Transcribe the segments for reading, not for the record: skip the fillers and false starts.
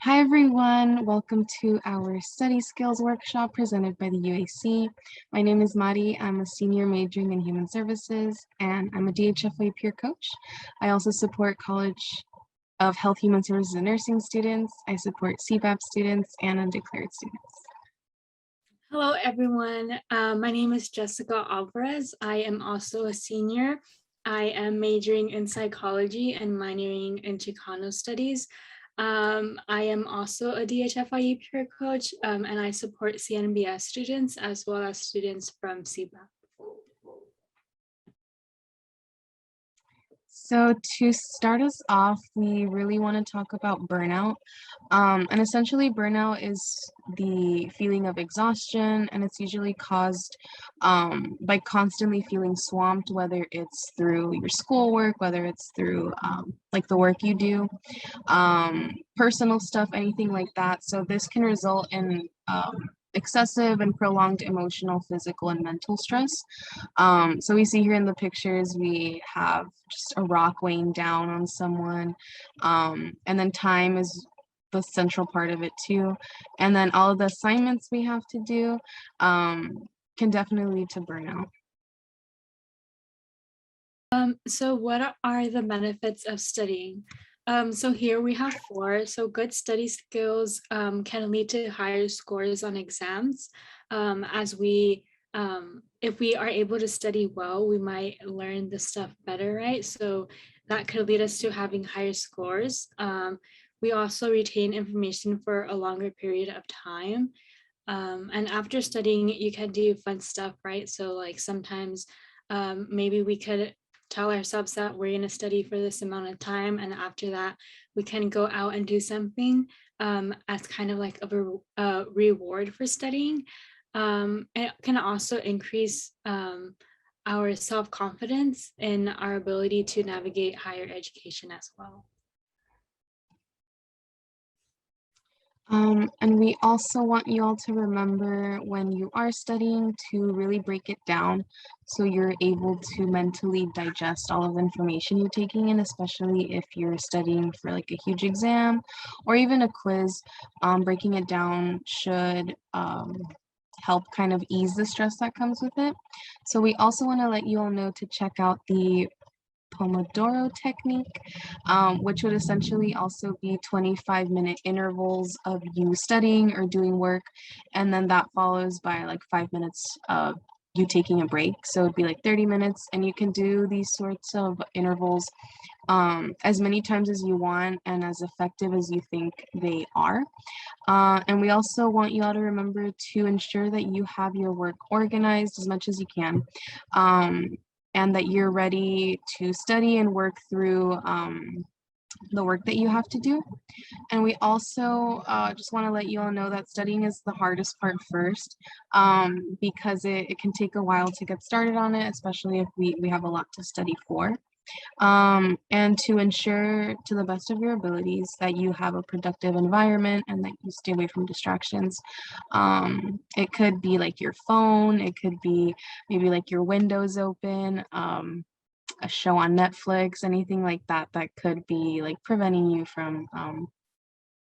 Hi everyone, welcome to our study skills workshop presented by the UAC. My name is Mari, I'm a senior majoring in human services and I'm a DHFA peer coach. I also support College of Health, Human Services and Nursing students. I support CBAP students and undeclared students. Hello everyone, my name is Jessica Alvarez. I am also a senior. I am majoring in psychology and minoring in Chicano studies. I am also a DHFIE peer coach and I support CNBS students as well as students from CBAP. So to start us off, we really want to talk about burnout. And essentially burnout is the feeling of exhaustion, and it's usually caused by constantly feeling swamped, whether it's through your schoolwork, whether it's through like the work you do, personal stuff, anything like that. So this can result in excessive and prolonged emotional, physical, and mental stress. So we see here in the pictures, we have just a rock weighing down on someone, and then time is the central part of it too. And then all of the assignments we have to do can definitely lead to burnout. So what are the benefits of studying? So here we have 4. So good study skills can lead to higher scores on exams. As we, if we are able to study well, we might learn the stuff better, right? So that could lead us to having higher scores. We also retain information for a longer period of time. And after studying, you can do fun stuff, right? So like sometimes maybe we could tell ourselves that we're going to study for this amount of time, and after that we can go out and do something as kind of like a reward for studying. It can also increase our self-confidence in our ability to navigate higher education as well. And we also want you all to remember when you are studying to really break it down so you're able to mentally digest all of the information you're taking in, especially if you're studying for like a huge exam or even a quiz. Breaking it down should help kind of ease the stress that comes with it. So we also want to let you all know to check out the Pomodoro Technique, which would essentially also be 25-minute intervals of you studying or doing work, and then that follows by like 5 minutes of you taking a break. So it'd be like 30 minutes, and you can do these sorts of intervals as many times as you want and as effective as you think they are. And we also want you all to remember to ensure that you have your work organized as much as you can. And that you're ready to study and work through the work that you have to do. And we also just want to let you all know that studying is the hardest part first, because it can take a while to get started on it, especially if we have a lot to study for. And to ensure to the best of your abilities that you have a productive environment and that you stay away from distractions. It could be like your phone, it could be maybe like your windows open, a show on Netflix, anything like that that could be like preventing you from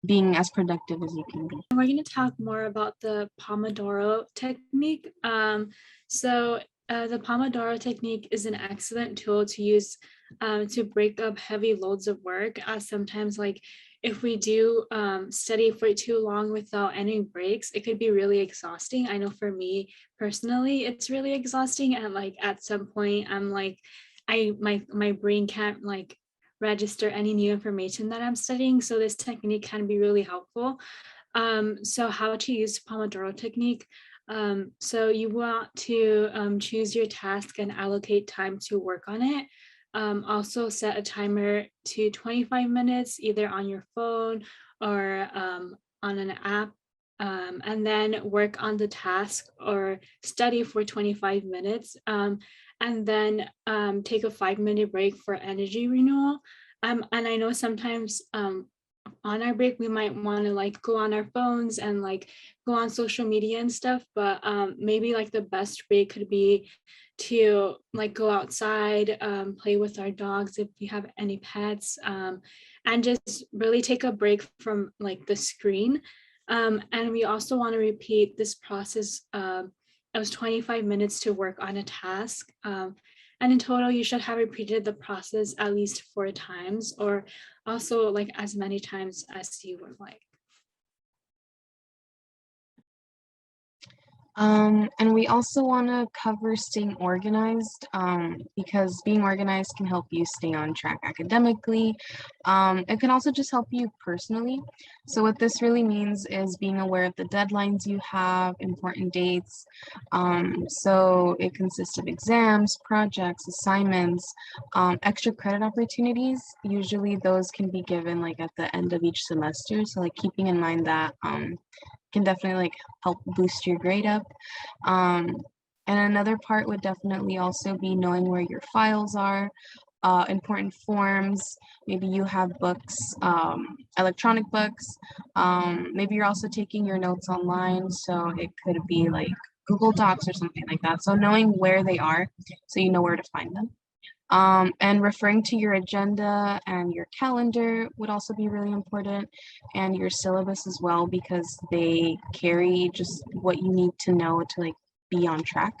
being as productive as you can be. We're going to talk more about the Pomodoro technique. The Pomodoro technique is an excellent tool to use to break up heavy loads of work, as sometimes like if we do study for too long without any breaks, it could be really exhausting. I know for me personally, it's really exhausting, and like at some point I'm like, my brain can't like register any new information that I'm studying. So this technique can be really helpful. So how to use Pomodoro technique. So you want to choose your task and allocate time to work on it. Also set a timer to 25 minutes, either on your phone or on an app. And then work on the task or study for 25 minutes. And then take a 5-minute break for energy renewal. And I know sometimes on our break we might want to like go on our phones and like go on social media and stuff, but maybe like the best break could be to like go outside, play with our dogs if we have any pets, and just really take a break from like the screen. And we also want to repeat this process of 25 minutes to work on a task. And in total, you should have repeated the process at least 4 times, or also like as many times as you would like. And we also want to cover staying organized, because being organized can help you stay on track academically. It can also just help you personally. So what this really means is being aware of the deadlines you have, important dates. So it consists of exams, projects, assignments, extra credit opportunities. Usually those can be given like at the end of each semester. So like keeping in mind that can definitely like help boost your grade up. Um, and another part would definitely also be knowing where your files are, important forms. Maybe you have books, electronic books. Maybe you're also taking your notes online, so it could be like Google Docs or something like that. So knowing where they are, so you know where to find them. And referring to your agenda and your calendar would also be really important, and your syllabus as well, because they carry just what you need to know to like be on track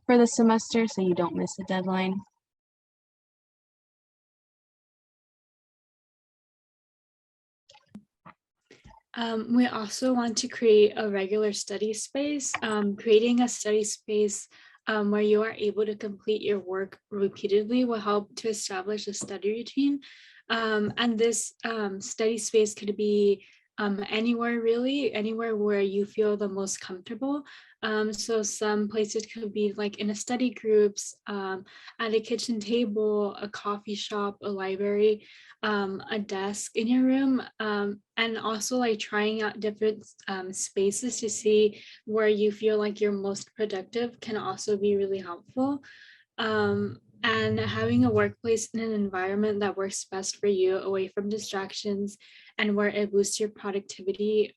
for the semester so you don't miss a deadline. We also want to create a regular study space. Creating a study space where you are able to complete your work repeatedly will help to establish a study routine. And this study space could be anywhere really, anywhere where you feel the most comfortable. So some places could be like in a study groups, at a kitchen table, a coffee shop, a library, a desk in your room, and also like trying out different spaces to see where you feel like you're most productive can also be really helpful. And having a workplace in an environment that works best for you, away from distractions, and where it boosts your productivity,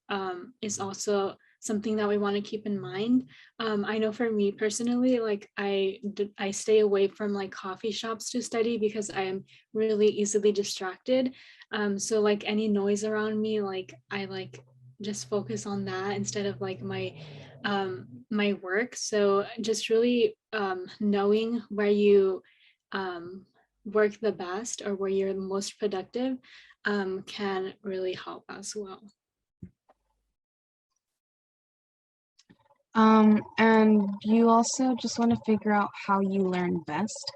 is also something that we want to keep in mind. I know for me personally, like I stay away from like coffee shops to study because I am really easily distracted. So like any noise around me, like I like just focus on that instead of like my work. So just really knowing where you work the best or where you're the most productive can really help as well. And you also just want to figure out how you learn best.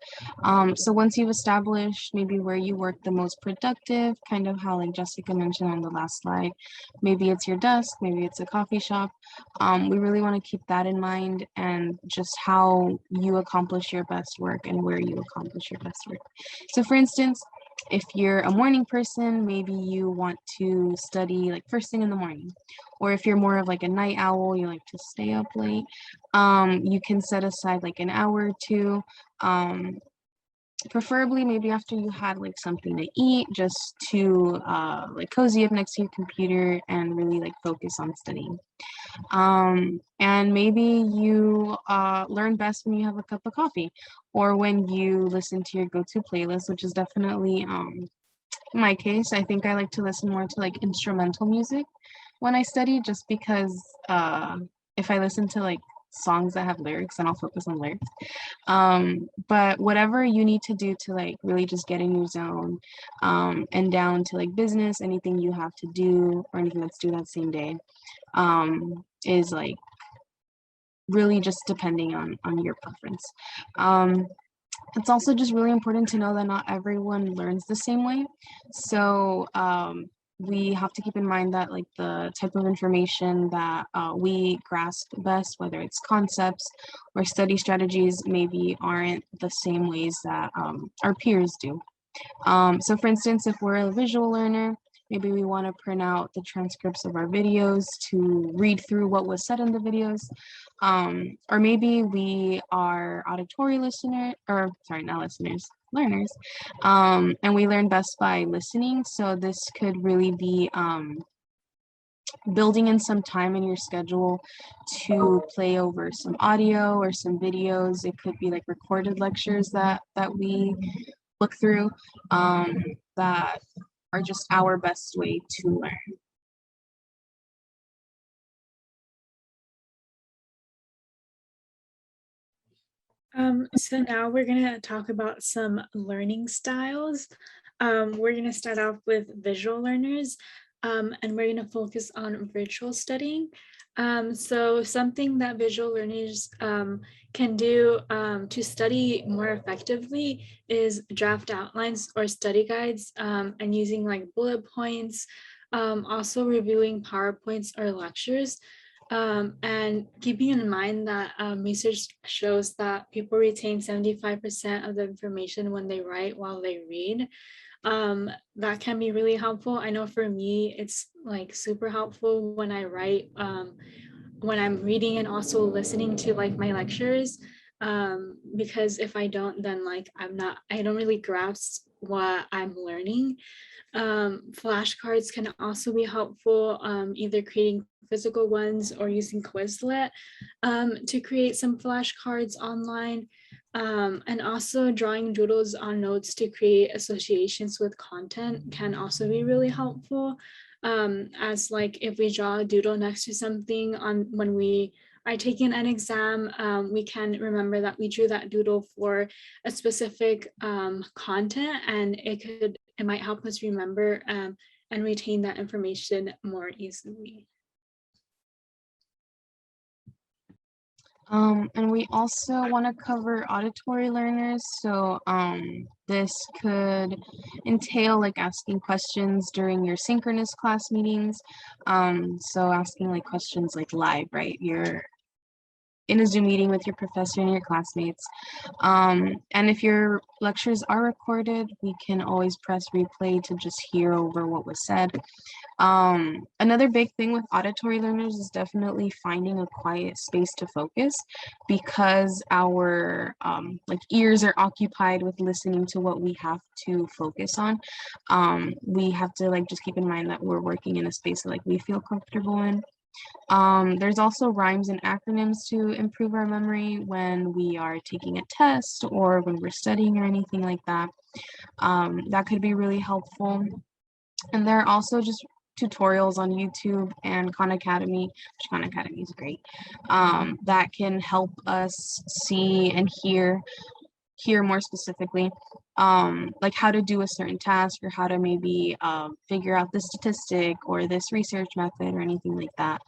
So once you've established maybe where you work the most productive, kind of how like Jessica mentioned on the last slide, maybe it's your desk, maybe it's a coffee shop. We really want to keep that in mind, and just how you accomplish your best work and where you accomplish your best work. So for instance, if you're a morning person, maybe you want to study like first thing in the morning. Or if you're more of like a night owl, you like to stay up late, you can set aside like an hour or two, preferably maybe after you had like something to eat, just to like cozy up next to your computer and really like focus on studying. And maybe you learn best when you have a cup of coffee, or when you listen to your go-to playlist, which is definitely in my case. I think I like to listen more to like instrumental music when I study, just because if I listen to like songs that have lyrics, then I'll focus on lyrics. But whatever you need to do to like really just get in your zone, and down to like business, anything you have to do or anything that's due that same day, is like really just depending on your preference. It's also just really important to know that not everyone learns the same way. So we have to keep in mind that like the type of information that we grasp best, whether it's concepts or study strategies, maybe aren't the same ways that our peers do. So for instance, if we're a visual learner, maybe we want to print out the transcripts of our videos to read through what was said in the videos. Or maybe we are auditory listener, or sorry, not listeners, learners. And we learn best by listening. So this could really be building in some time in your schedule to play over some audio or some videos. It could be like recorded lectures that we look through, that are just our best way to learn. So now we're going to talk about some learning styles. We're going to start off with visual learners, and we're going to focus on virtual studying. So something that visual learners can do to study more effectively is draft outlines or study guides, and using like bullet points, also reviewing PowerPoints or lectures. And keeping in mind that research shows that people retain 75% of the information when they write while they read. That can be really helpful. I know for me, it's like super helpful when I write, when I'm reading and also listening to like my lectures. Because if I don't, then like I don't really grasp what I'm learning. Flashcards can also be helpful, either creating physical ones or using Quizlet to create some flashcards online. And also drawing doodles on notes to create associations with content can also be really helpful. As like if we draw a doodle next to something on when we are taking an exam, we can remember that we drew that doodle for a specific content, and it might help us remember and retain that information more easily. And we also want to cover auditory learners. So this could entail like asking questions during your synchronous class meetings. So asking like questions like live, right? You're in a Zoom meeting with your professor and your classmates. And if your lectures are recorded, we can always press replay to just hear over what was said. Another big thing with auditory learners is definitely finding a quiet space to focus, because our like ears are occupied with listening to what we have to focus on. We have to like just keep in mind that we're working in a space that like we feel comfortable in. There's also rhymes and acronyms to improve our memory when we are taking a test or when we're studying or anything like that. That could be really helpful. And there are also just tutorials on YouTube and Khan Academy, which Khan Academy is great, that can help us see and hear more specifically, like how to do a certain task or how to maybe figure out this statistic or this research method or anything like that.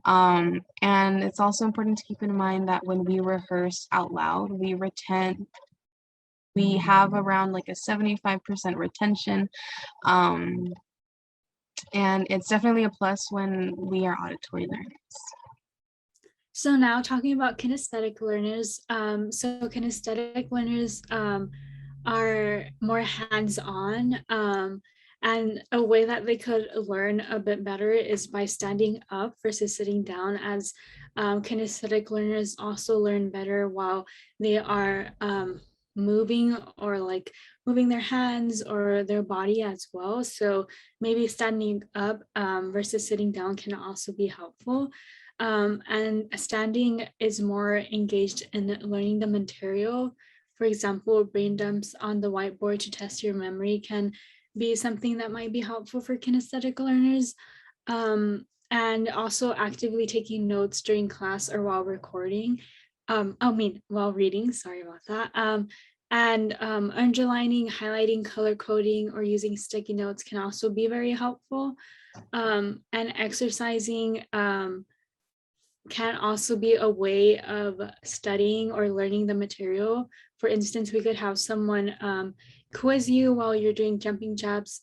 And it's also important to keep in mind that when we rehearse out loud, we have around like a 75% retention. And it's definitely a plus when we are auditory learners. So now talking about kinesthetic learners. So kinesthetic learners are more hands-on, and a way that they could learn a bit better is by standing up versus sitting down, as kinesthetic learners also learn better while they are moving, or like moving their hands or their body as well. So maybe standing up versus sitting down can also be helpful. And standing is more engaged in learning the material. For example, brain dumps on the whiteboard to test your memory can be something that might be helpful for kinesthetic learners. And also actively taking notes during class or while recording. While reading, sorry about that. And underlining, highlighting, color coding, or using sticky notes can also be very helpful. And exercising can also be a way of studying or learning the material. For instance, we could have someone quiz you while you're doing jumping jacks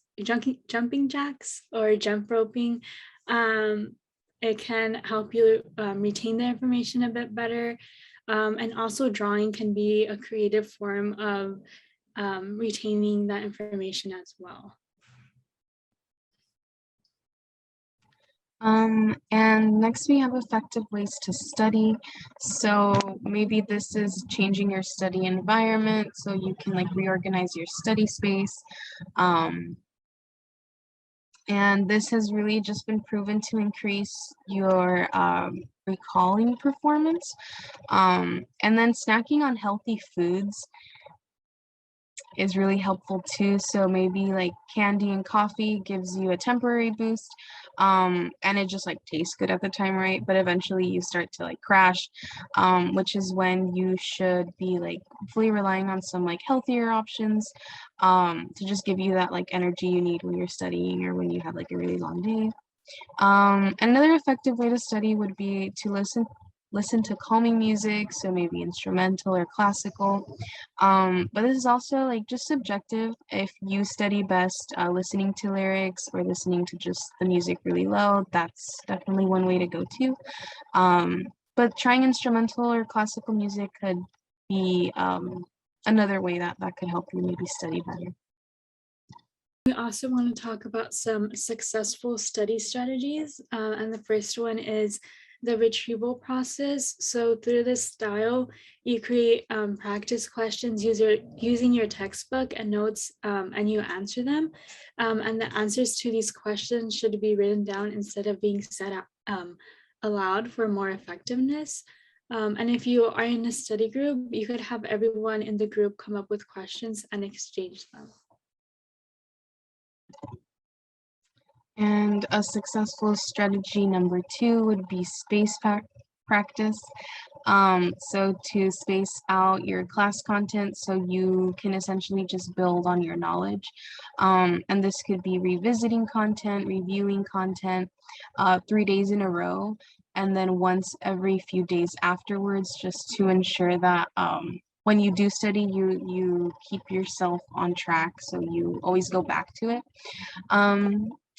or jump roping. It can help you retain the information a bit better. And also drawing can be a creative form of retaining that information as well. And next we have effective ways to study. So maybe this is changing your study environment so you can like reorganize your study space. And this has really just been proven to increase your recalling performance. And then snacking on healthy foods is really helpful too. So maybe like candy and coffee gives you a temporary boost, and it just like tastes good at the time, right? But eventually you start to like crash, which is when you should be like fully relying on some like healthier options, to just give you that like energy you need when you're studying or when you have like a really long day. Another effective way to study would be to listen to calming music, so maybe instrumental or classical. But this is also like just subjective. If you study best listening to lyrics or listening to just the music really loud, that's definitely one way to go to. But trying instrumental or classical music could be another way that could help you maybe study better. We also want to talk about some successful study strategies. And the first one is the retrieval process. So through this style, you create practice questions using your textbook and notes, and you answer them. And the answers to these questions should be written down instead of being said aloud for more effectiveness. And if you are in a study group, you could have everyone in the group come up with questions and exchange them. And a successful strategy number 2 would be space practice. So to space out your class content so you can essentially just build on your knowledge. And this could be revisiting content, reviewing content 3 days in a row, and then once every few days afterwards, just to ensure that when you do study, you keep yourself on track, so you always go back to it.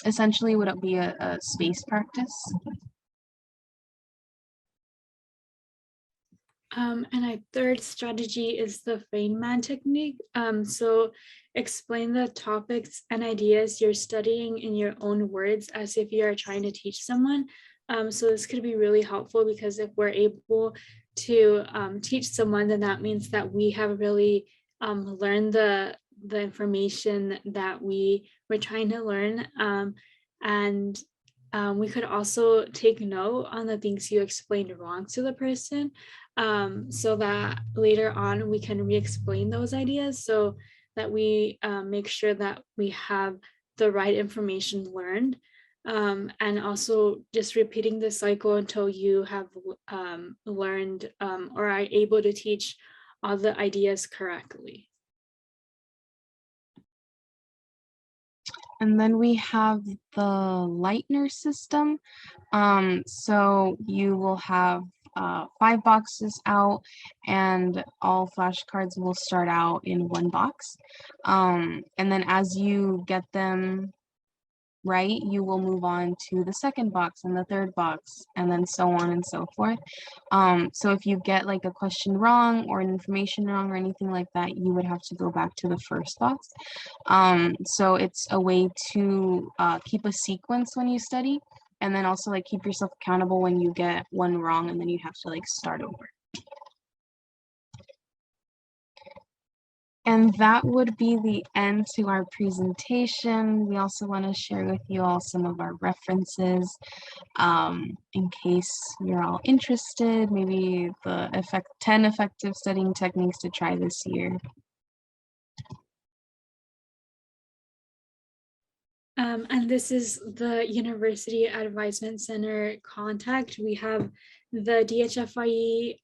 Essentially, would it be a space practice? And a third strategy is the Feign Man Technique. So explain the topics and ideas you're studying in your own words as if you are trying to teach someone. So this could be really helpful because if we're able to teach someone, then that means that we have really learned the information that we were trying to learn. And we could also take note on the things you explained wrong to the person, so that later on we can re-explain those ideas so that we make sure that we have the right information learned. And also just repeating the cycle until you have learned or are able to teach all the ideas correctly. And then we have the Lightner System. So you will have 5 boxes out, and all flashcards will start out in 1 box. And then as you get them right, you will move on to the second box and the third box, and then so on and so forth. So if you get like a question wrong or an information wrong or anything like that, you would have to go back to the first box. So it's a way to keep a sequence when you study, and then also like keep yourself accountable when you get one wrong and then you have to like start over. And that would be the end to our presentation. We also want to share with you all some of our references, in case you're all interested, maybe the 10 effective studying techniques to try this year. And this is the University Advisement Center contact. We have the DHFIE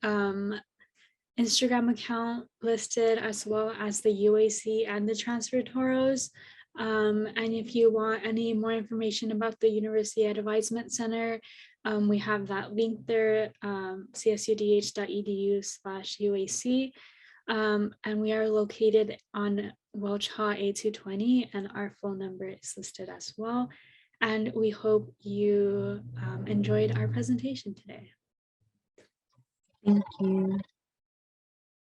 Instagram account listed, as well as the UAC and the transfer Toros. And if you want any more information about the University Advisement Center, we have that link there, csudh.edu/UAC. And we are located on Welch Haw A220, and our phone number is listed as well. And we hope you enjoyed our presentation today. Thank you.